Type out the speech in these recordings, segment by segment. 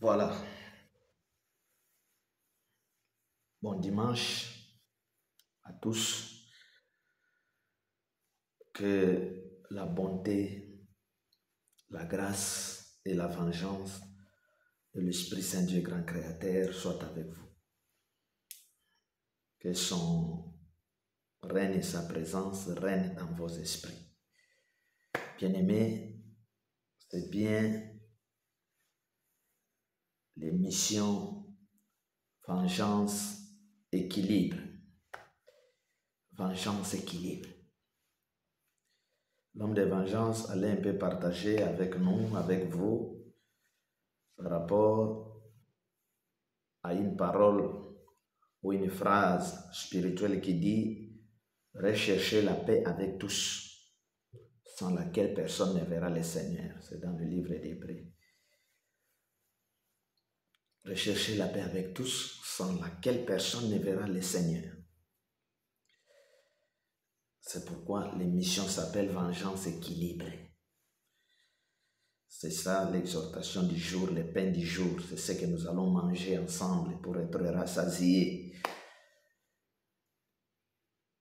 Voilà. Bon dimanche à tous. Que la bonté, la grâce et la vengeance de l'Esprit Saint Dieu grand créateur soient avec vous. Que son règne et sa présence règnent dans vos esprits. Bien-aimés, c'est bien l'émission Vengeance, équilibre. Vengeance, équilibre. L'homme de vengeance allait un peu partager avec nous, avec vous, par rapport à une parole ou une phrase spirituelle qui dit « Recherchez la paix avec tous, sans laquelle personne ne verra le Seigneur ». C'est dans le livre d'Hébreux. Recherchez la paix avec tous, sans laquelle personne ne verra le Seigneur. C'est pourquoi l'émission s'appelle Vengeance équilibrée. C'est ça l'exhortation du jour, le pain du jour. C'est ce que nous allons manger ensemble pour être rassasiés.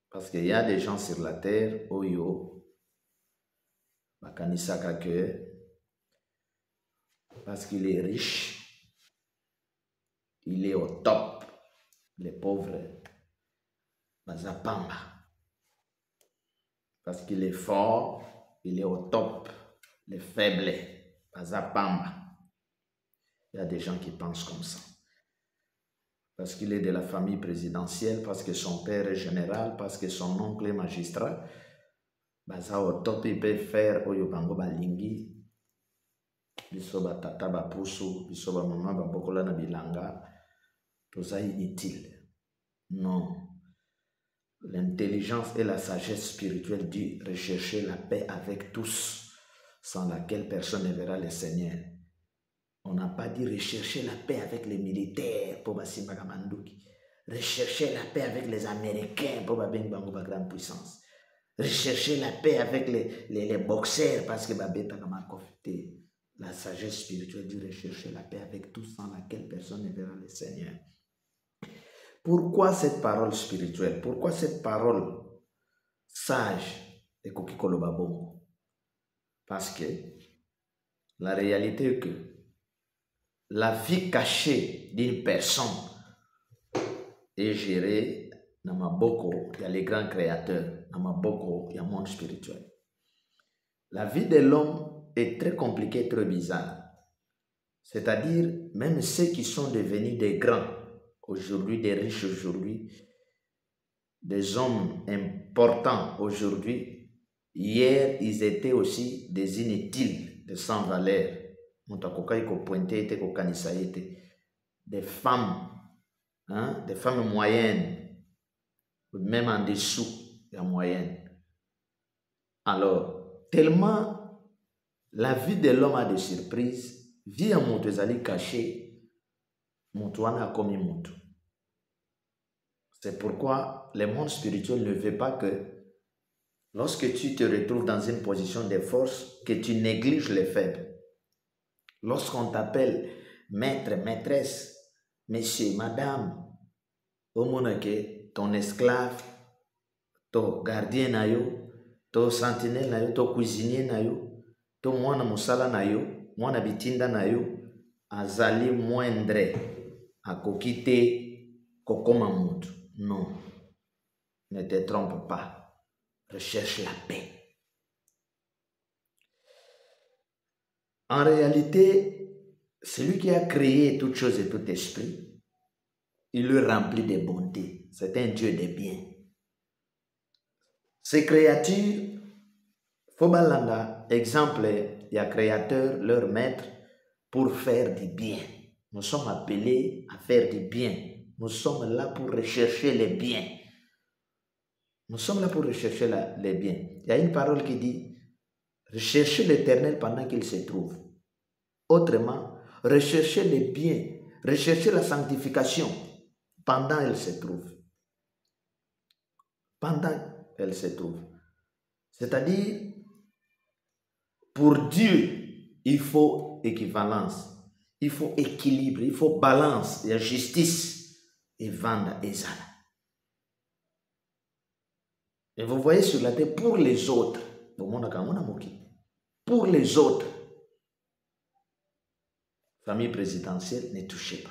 Parce qu'il y a des gens sur la terre, Oyo, Bakanisaka que, parce qu'il est riche, il est au top. Les pauvres, Bazapamba. Parce qu'il est fort, il est au top. Les faibles, Bazapamba. Il y a des gens qui pensent comme ça. Parce qu'il est de la famille présidentielle, parce que son père est général, parce que son oncle est magistrat. Baza au top, il peut faire Oyobango Balingi. Bisoba tata bapusu, bisoba mama babokola na bilanga. Tout ça inutile. Non. L'intelligence et la sagesse spirituelle dit rechercher la paix avec tous, sans laquelle personne ne verra le Seigneur. On n'a pas dit rechercher la paix avec les militaires pour Basimba Kamandouki. Rechercher la paix avec les Américains pour Babengbango ba grande puissance. Rechercher la paix avec les boxeurs parce que Babeta Kamakofte. La sagesse spirituelle dit rechercher la paix avec tous, sans laquelle personne ne verra le Seigneur. Pourquoi cette parole spirituelle? Pourquoi cette parole sage de Kokikolo Babongo? Parce que la réalité est que la vie cachée d'une personne est gérée dans Maboko, il y a les grands créateurs, dans Maboko, il y a le monde spirituel. La vie de l'homme est très compliquée, très bizarre. C'est-à-dire, même ceux qui sont devenus des grands, aujourd'hui, des riches aujourd'hui, des hommes importants aujourd'hui, hier, ils étaient aussi des inutiles, des sans valeur. Des femmes, hein, des femmes moyennes, même en dessous de la moyenne. Alors, tellement la vie de l'homme a des surprises, vie à Montezali caché, Montouana a commis Montou. C'est pourquoi le monde spirituel ne veut pas que, lorsque tu te retrouves dans une position de force, que tu négliges les faibles. Lorsqu'on t'appelle maître, maîtresse, monsieur, madame, au monde que ton esclave, ton gardien na yo, ton sentinelle na yo, ton cuisinier na yo, ton mwana musala na yo, mwana bitinda na yo, azali moindre, akokite kokoma mutu. Non, ne te trompe pas, recherche la paix. En réalité, celui qui a créé toutes choses et tout esprit, il le remplit de bonté. C'est un Dieu de bien. Ces créatures, Fobalanda, exemple, il y a créateur, leur maître, pour faire du bien. Nous sommes appelés à faire du bien. Nous sommes là pour rechercher les biens. Nous sommes là pour rechercher les biens. Il y a une parole qui dit, recherchez l'Éternel pendant qu'il se trouve. Autrement, recherchez les biens, recherchez la sanctification pendant qu'elle se trouve. Pendant qu'elle se trouve. C'est-à-dire, pour Dieu, il faut équivalence. Il faut équilibre, il faut balance, il y a justice et vendre et zala. Et vous voyez sur la terre, pour les autres, pour les autres, famille présidentielle, ne touchez pas.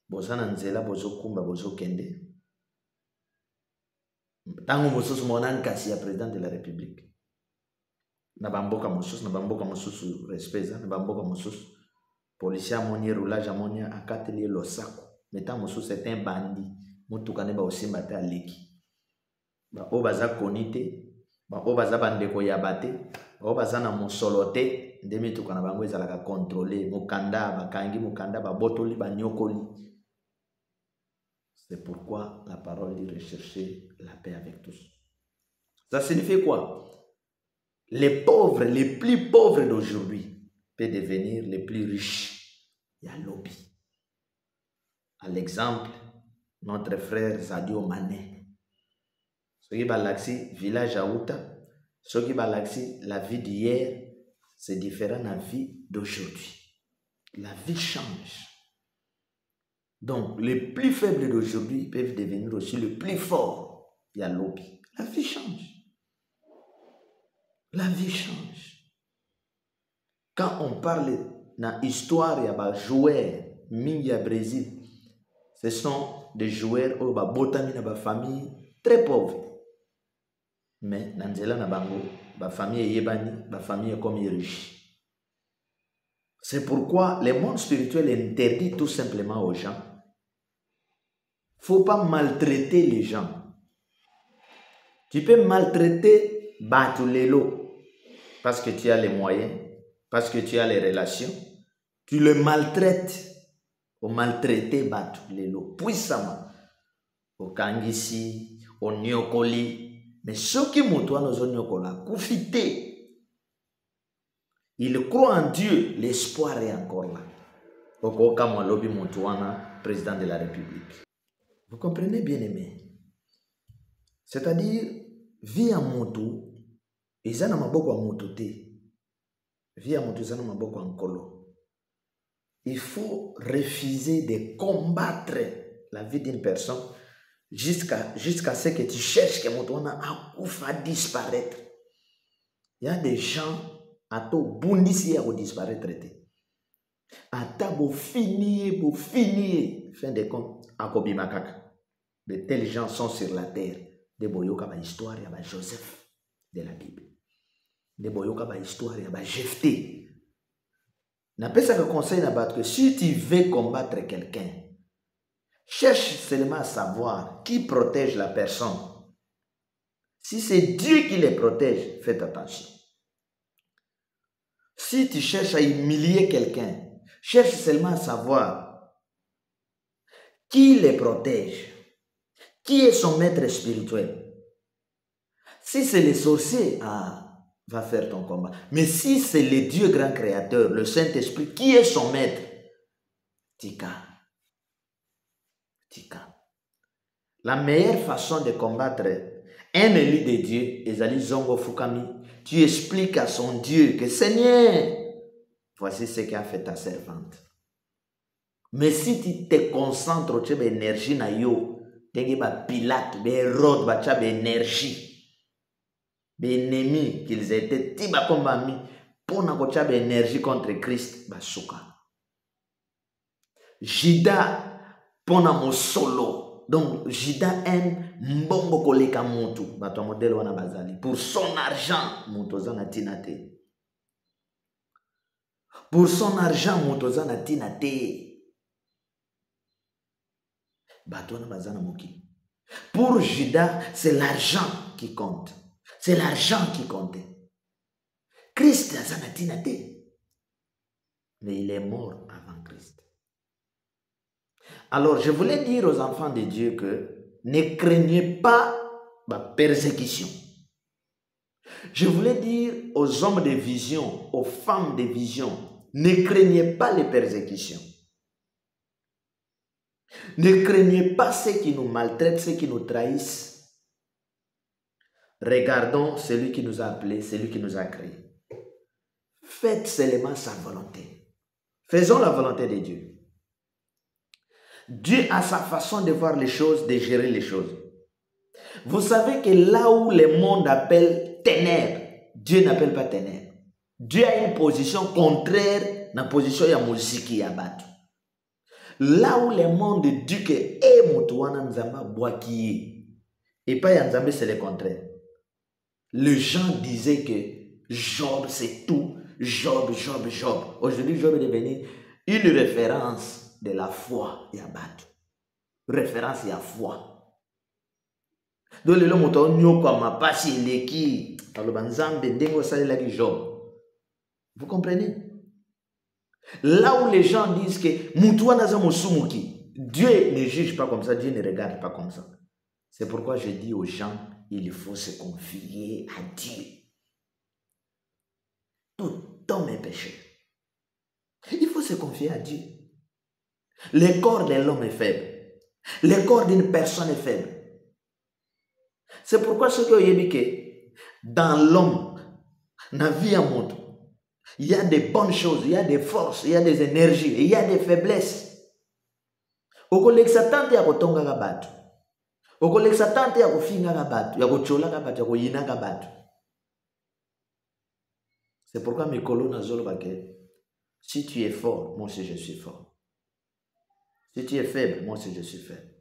Bozana nzela, bozo kumba, bozo kende. Tango mosusu monan kasi ya président de la République. Na bamboka mosusu respect, na bamboka mosusu. Policier amoni roulage amoni akateli losako. Metan mosusu c'est un bandit. Mutuka ne ba osimba te aleki. Ba obaza konite, ba obaza bandeko ya bate, ba obaza na mosolo te, ndemi tukana bango ezalaka contrôler, mukanda bakangi mukanda ba botoli ba nyokoli. C'est pourquoi la parole dit rechercher la paix avec tous. Ça signifie quoi? Les pauvres, les plus pauvres d'aujourd'hui peuvent devenir les plus riches. Il y a lobby. À l'exemple, notre frère Zadio Mané. Ce qui va l'axi, village à Outa, ce qui va l'axi, la vie d'hier, c'est différent de la vie d'aujourd'hui. La vie change. Donc, les plus faibles d'aujourd'hui peuvent devenir aussi les plus forts. Il y a lobby. La vie change. La vie change. Quand on parle dans l'histoire, il y a des joueurs, Mingia Brésil, ce sont des joueurs qui ont des familles très pauvres. Mais dans la bango, la famille est yébani, la famille est comme riche. C'est pourquoi le monde spirituel interdit tout simplement aux gens. Il ne faut pas maltraiter les gens. Tu peux maltraiter Batulelo parce que tu as les moyens, parce que tu as les relations. Tu le maltraites. Au maltraiter Batulelo puissamment. Au Kangisi, au Nyokoli. Mais ceux qui montent dans Nyokola, profitez. Ils croient en Dieu, l'espoir est encore là. Au Kamalobi Montouana, président de la République. Vous comprenez, bien aimé? C'est-à-dire, vie à Montou, ils ont un beaucoup à Montouté. Vie à Montou, ils ont un beaucoup en Kolo. Il faut refuser de combattre la vie d'une personne jusqu'à ce que tu cherches que Montouana a disparaître. Il y a des gens à tout bondissi à disparaître. À tabo finir, fin de compte, à Kobi Makaka. De tels gens sont sur la terre. De Boyoka ba histoire ya ba Joseph de la Bible. De Boyoka ba histoire ya ba Jephthé. N'a pas ça que conseil n'a que si tu veux combattre quelqu'un, cherche seulement à savoir qui protège la personne. Si c'est Dieu qui les protège, faites attention. Si tu cherches à humilier quelqu'un, cherche seulement à savoir qui les protège, qui est son maître spirituel. Si c'est les sorciers, va faire ton combat. Mais si c'est le Dieu grand créateur, le Saint-Esprit, qui est son maître, Tika. La meilleure façon de combattre un élu de Dieu, Ezali Zongo Fukami, tu expliques à son Dieu que Seigneur, voici ce qu'a fait ta servante. Mais si tu te concentres sur l'énergie, tu as Pilate, Hérode, tu as l'énergie. Les ennemis qu'ils étaient, tu as comme ami, pour avoir l'énergie contre Christ, Basuka. Jida, pour mon solo. Donc, Jida aime mbongo koleka mutu, bato modèle wana bazali. Pour son argent, mutozana tinate. Pour son argent, mutozana tinate. Bato wana bazana moki. Pour Judas, c'est l'argent qui compte. C'est l'argent qui comptait. Christ azana tinate. Mais il est mort avant Christ. Alors, je voulais dire aux enfants de Dieu que ne craignez pas la persécution. Je voulais dire aux hommes de vision, aux femmes de vision, ne craignez pas les persécutions. Ne craignez pas ceux qui nous maltraitent, ceux qui nous trahissent. Regardons celui qui nous a appelés, celui qui nous a créés. Faites seulement sa volonté. Faisons la volonté de Dieu. Dieu a sa façon de voir les choses, de gérer les choses. Vous savez que là où le monde appelle ténèbres, Dieu n'appelle pas ténèbres. Dieu a une position contraire à la position de la musique et batu. Là où le monde dit que Moutouana Nzamba Boaki et pas Nzamba, c'est le contraire. Les gens disaient que Job c'est tout. Job. Aujourd'hui, Job est devenu une référence de la foi et batu. Référence et la foi. Donc, le moto nyoko ma pasi leki alobanzambe ndengo salela ki Job. Vous comprenez? Là où les gens disent que Moutouana Zamosumuki, Dieu ne juge pas comme ça, Dieu ne regarde pas comme ça. C'est pourquoi je dis aux gens, il faut se confier à Dieu. Tout homme est péché. Il faut se confier à Dieu. Le corps de l'homme est faible. Le corps d'une personne est faible. C'est pourquoi ce que je dis que dans l'homme, dans la vie en monde, il y a des bonnes choses, il y a des forces, il y a des énergies, il y a des faiblesses. Okolexatante ya kotonga kabatu. Okolexatante ya kofinga kabatu, ya kochola kabatu, ya koyina kabatu. C'est pourquoi mes colonnes azolobake, si tu es fort, moi aussi je suis fort. Si tu es faible, moi aussi je suis faible.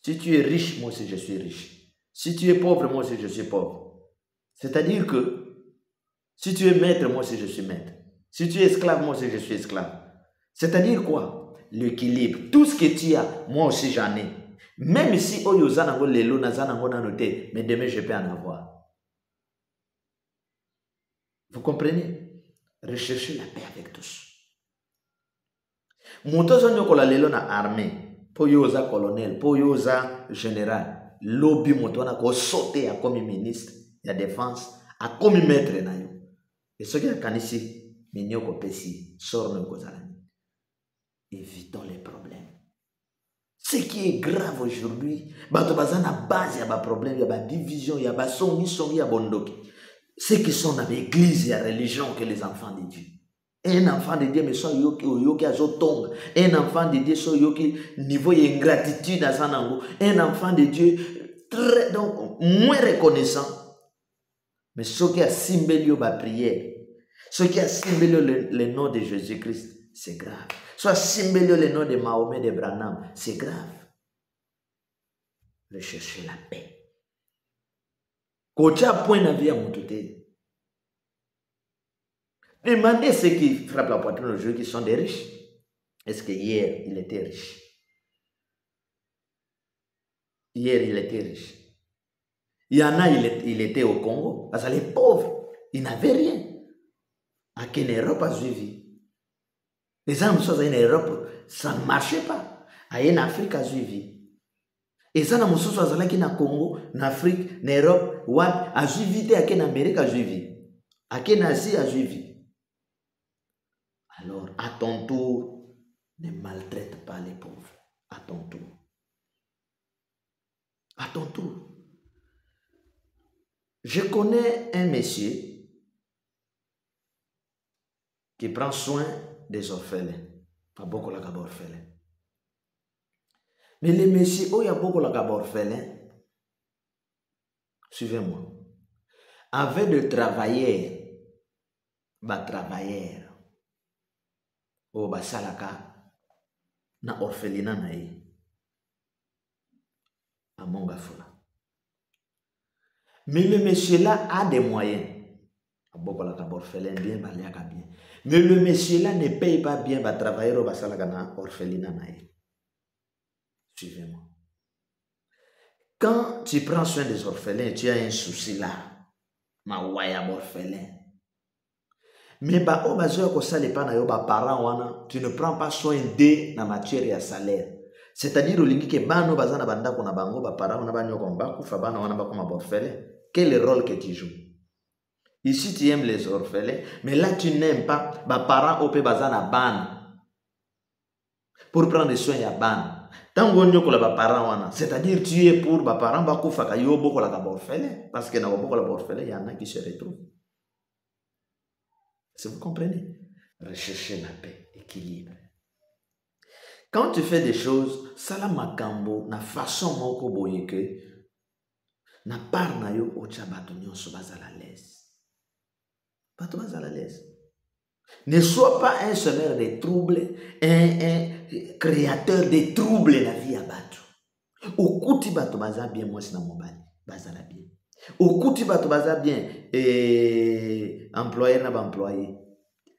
Si tu es riche, moi aussi je suis riche. Si tu es pauvre, moi aussi je suis pauvre. C'est-à-dire que si tu es maître, moi aussi je suis maître. Si tu es esclave, moi aussi je suis esclave. C'est-à-dire quoi? L'équilibre. Tout ce que tu as, moi aussi j'en ai. Même si oyozanango lelo nazanango nanote, mais demain je peux en avoir. Vous comprenez? Recherchez la paix avec tous. Motozo nyokola lelo na armée, po yoza colonel, po yoza général, lobby motona ko sauter à comme ministre de la défense, à comme maître na yo. Et ce qui est kanisi, minyoko pesi, sort no kozalani. Évitons les problèmes. Ce qui est grave aujourd'hui, bato bazana base ya ba problème, ya ba division, ya ba songi ya bondoki. Ceux qui sont dans l'église et la religion que les enfants de Dieu. Un enfant de Dieu, mais soit yoki azotong. Un enfant de Dieu, soit yoki niveau d'ingratitude à Sanango. Un enfant de Dieu, très, donc, moins reconnaissant. Mais ceux qui assimilent la prière, ceux qui assimilent le nom de Jésus-Christ, c'est grave. Soit assimilent le nom de Mahomet, de Branham, c'est grave. Recherchez la paix. Kocha point na vie à mon touté. Demandez ceux qui frappent la poitrine aujourd'hui qui sont des riches. Est-ce que hier, il était riche? Hier, il était riche. Il y en a, il était au Congo. Parce que les pauvres, ils n'avaient rien. À quelle Europe a suivi? Les hommes sont en Europe, ça ne marchait pas. En Afrique a suivi. Et ça, dans le Congo, en Afrique, en Europe, a suivi, en Amérique a suivi. En Asie a suivi. Alors, à ton tour, ne maltraite pas les pauvres. À ton tour. À ton tour. Je connais un monsieur qui prend soin des orphelins. Pas beaucoup la gabe orphelin. Mais les messieurs, il y a beaucoup la gabe orphelin. Suivez-moi. Avec de travailleurs, au basalaka na orphelina na ye. À Mongafula. Mais le monsieur là a des moyens. Beaucoup la gabe orphelin bien, baliaka bien. Mais le monsieur là ne paye pas bien va travailler au basalaka na orphelina na ye. Suivez-moi. Quand tu prends soin des orphelins, tu as un souci là. Ma waya orphelin. Mais bah, oh, bah, tu ne prends pas soin d'eux dans la matière et à salaire. C'est-à-dire, quel rôle que tu joues? Ici, tu aimes les orphelins, mais là, tu n'aimes pas les parents qui pour prendre soin de ban. C'est-à-dire, tu es pour les parents qui sont orphelins, parce que dans les orphelins, il y en a qui se retrouvent. Si vous comprenez, recherchez la paix équilibre. Quand tu fais des choses, ça la makambo, na façon moko boyeke, na part na yo ocha bato nyonso bazala l'aise. Bato bazala l'aise. Ne sois pas un semeur de troubles, un créateur de troubles dans la vie à bato. Okuti bato baza bien, moi c'est na mobile, bazala bien. Okuti bato baza bien, employé na ba employé.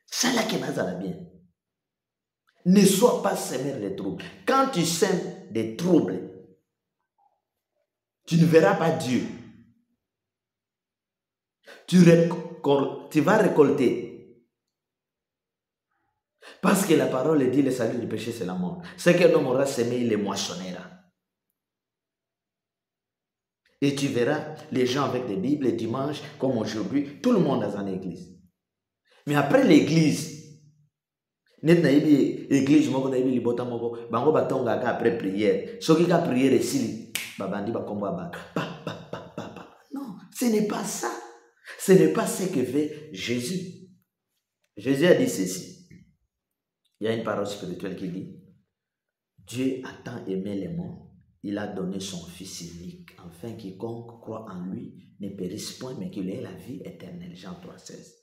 Ça là que bazala bien. Ne sois pas semeur de troubles. Quand tu sèmes des troubles, tu ne verras pas Dieu. Tu vas récolter. Parce que la parole dit le salut du péché, c'est la mort. Ce qu'un homme aura semé, il le moissonnera. Et tu verras les gens avec des Bibles, dimanche, comme aujourd'hui, tout le monde dans une église. Mais après l'église, net na yebi église moko na yebi libota moko bango batonga ka après prière soki ka prière esili babandi bakombo ba non, ce n'est pas ça, ce n'est pas ce que fait Jésus. Jésus a dit ceci. Il y a une parole spirituelle qui dit Dieu a tant aimé le monde, il a donné son fils unique afin quiconque croit en lui ne périsse point mais qu'il ait la vie éternelle. Jean 3,16.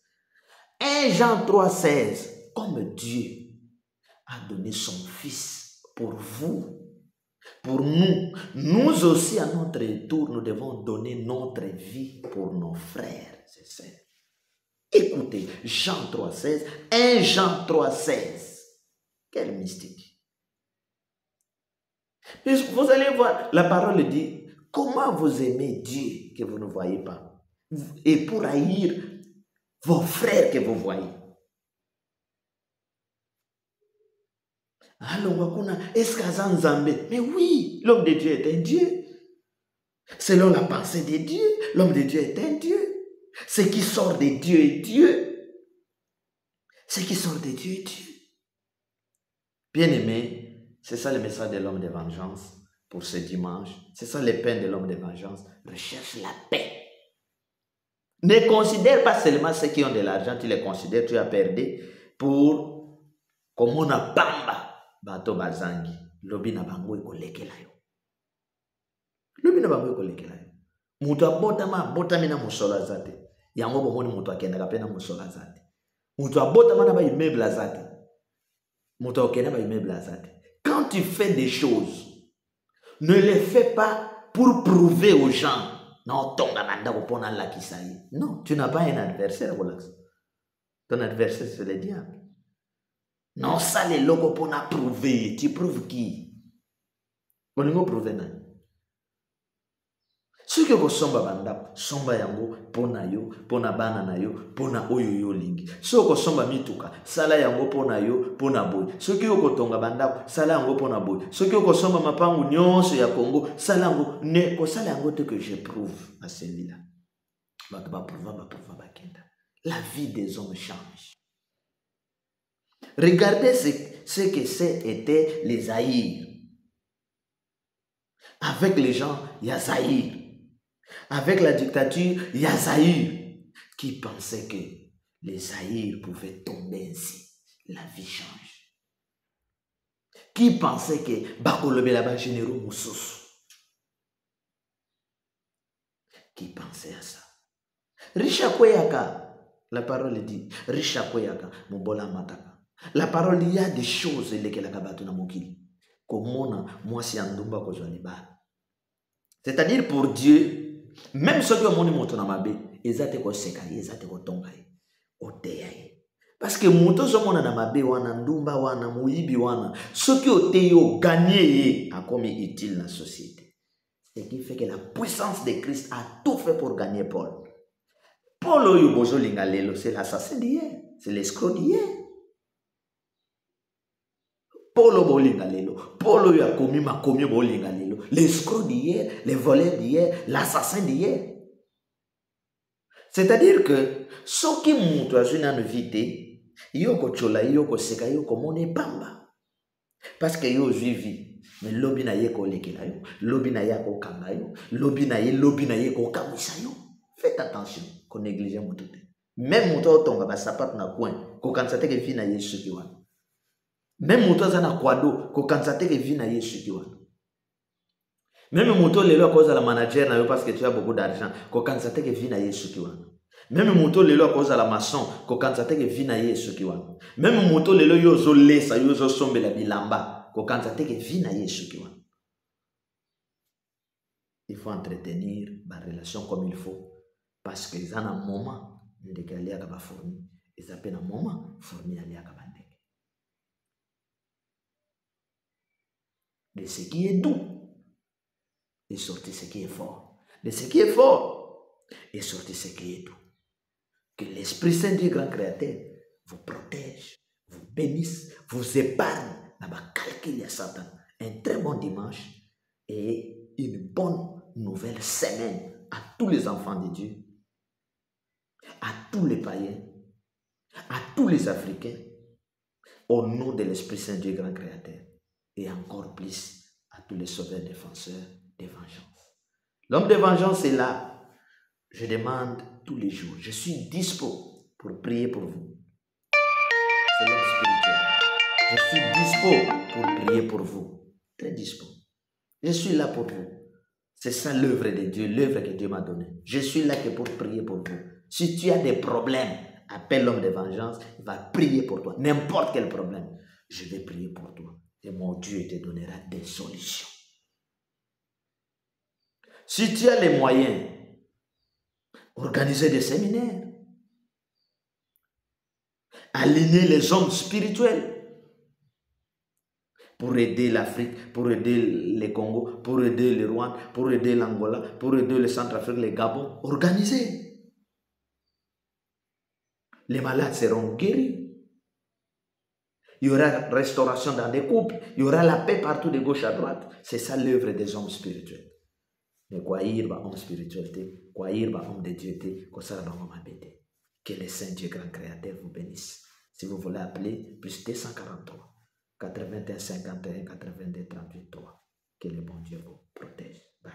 1 Jean 3,16. Comme Dieu a donné son Fils pour vous, pour nous, nous aussi à notre tour, nous devons donner notre vie pour nos frères et sœurs. Écoutez, Jean 3,16, 1 Jean 3,16. Quel mystique. Vous allez voir, la parole dit, comment vous aimez Dieu que vous ne voyez pas, et pour haïr vos frères que vous voyez. Alors, est-ce qu'Azan Zambé? Mais oui, l'homme de Dieu est un Dieu. Selon la pensée de Dieu, l'homme de Dieu est un Dieu. Ce qui sort de Dieu est Dieu. Ce qui sort de Dieu est Dieu. Bien-aimé, c'est ça le message de l'homme de vengeance pour ce dimanche. C'est ça le pain de l'homme de vengeance. Recherche la paix. Ne considère pas seulement ceux qui ont de l'argent, tu les considères, tu as perdu pour comme on a bamba. Bato bazangi, lobi na bango ekolekela yo. Lobi na bango ekolekela yo. Mutu abotama na musolo azate. Yango bomoni mutu akendaka pe na musolo azate. Mutu abotama na ba immeuble azate. Mutu akenda ba immeuble azate. Quand tu fais des choses, ne les fais pas pour prouver aux gens. Non, tonga manda kopona la kisayi. Non, tu n'as pas un adversaire, relax. Ton adversaire c'est le diable. Non, ça les locaux pour na prouver. Tu prouves qui? On ne prouve pas. Ce que vous somba banda, somba yango pona yo, pona bana na yo, pona oyo yo lingi. Ce que somba mituka, sala yango pona yo, pona boy. Ce que vous tonga banda, sala yango pona boy. Ce que vous somba mapangu nyonso ya Congo, sala yango ne ko sala yango te que je prouve à celui-là. La vie des hommes change. Regardez ce que c'était les haïrs. Avec les gens, il y a Zaïre. Avec la dictature, il y a Zaïre. Qui pensait que les Zaïre pouvaient tomber ainsi. La vie change. Qui pensait que Bakolobe là-bas généraux Moussous. Qui pensait à ça? Risha Kweyaka, la parole dit, Risha Kweyaka, Mobola Mataka. La parole, il y a des choses lesquelles la mokili. Comme moi si andumba ko joliba. C'est-à-dire pour Dieu, même ceux qui ont mon moto na mabe, ezate ko sekaye, ezate ko tongaye, oteyaye. Parce que moto so mona na mabe wana ndumba wana muibi wana, ceux qui ont teyo gagné a comme utile dans la société. Ce qui fait que la puissance de Christ a tout fait pour gagner Paul. Paul oyo bozo lingalelo, c'est l'assassin d'hier, c'est l'escroc d'hier. Polo bolinga lelo, Polo ya komi makomi bolinga lelo, l'escroc d'hier, les voleurs d'hier, l'assassin d'hier. C'est-à-dire que ce qui montre à une vite, yoko chola yoko seka yoko mone pamba. Parce que yo vivi, mais lobi na yeko lekela yo, lobi na yako kanga yo, lobi na yeko kamisa yo. Faites attention, qu'on néglige mon tout. Même mon tonga ba sapat na coin, ko kansate ke fi na yesu ki wana. Même moto zana kwado ko kansate que vie na Yesu kiwana. Même moto lelo cause la manager na yo parce que tu as beaucoup d'argent ko kansate que vie na Yesu kiwana. Même moto lelo cause la maçon ko kansate que vie na Yesu kiwana. Même moto lelo yo zo lesa yo zo sombela bilamba ko kansate que vie na Yesu kiwana. Il faut entretenir la relation comme il faut parce que ils ont un moment de calia kaba fourni, ils appellent un moment fourni alia kaba ndeke. De ce qui est doux est sorti ce qui est fort. De ce qui est fort est sorti ce qui est doux. Que l'Esprit Saint du grand Créateur vous protège, vous bénisse, vous épargne. N'a-pas calculé Satan. Un très bon dimanche et une bonne nouvelle semaine à tous les enfants de Dieu, à tous les païens, à tous les Africains, au nom de l'Esprit Saint Dieu grand Créateur, et encore plus à tous les sauveurs défenseurs de vengeance. L'homme de vengeance est là. Je demande tous les jours, je suis dispo pour prier pour vous. C'est l'homme spirituel. Je suis dispo pour prier pour vous. Très dispo. Je suis là pour vous. C'est ça l'œuvre de Dieu, l'œuvre que Dieu m'a donnée. Je suis là que pour prier pour vous. Si tu as des problèmes, appelle l'homme de vengeance, il va prier pour toi. N'importe quel problème, je vais prier pour toi. Et mon Dieu te donnera des solutions. Si tu as les moyens, organiser des séminaires, aligner les hommes spirituels pour aider l'Afrique, pour aider le Congo, pour aider le Rwanda, pour aider l'Angola, pour aider le Centrafrique, le Gabon. Organisez. Les malades seront guéris. Il y aura restauration dans des couples. Il y aura la paix partout de gauche à droite. C'est ça l'œuvre des hommes spirituels. Mais quoi il va homme spiritualité, quoi il va homme de Dieu, quoi ça va homme habité. Que le Saint Dieu grand Créateur vous bénisse. Si vous voulez appeler, plus 243 81 51 82 38 3. Que le bon Dieu vous protège. Bye.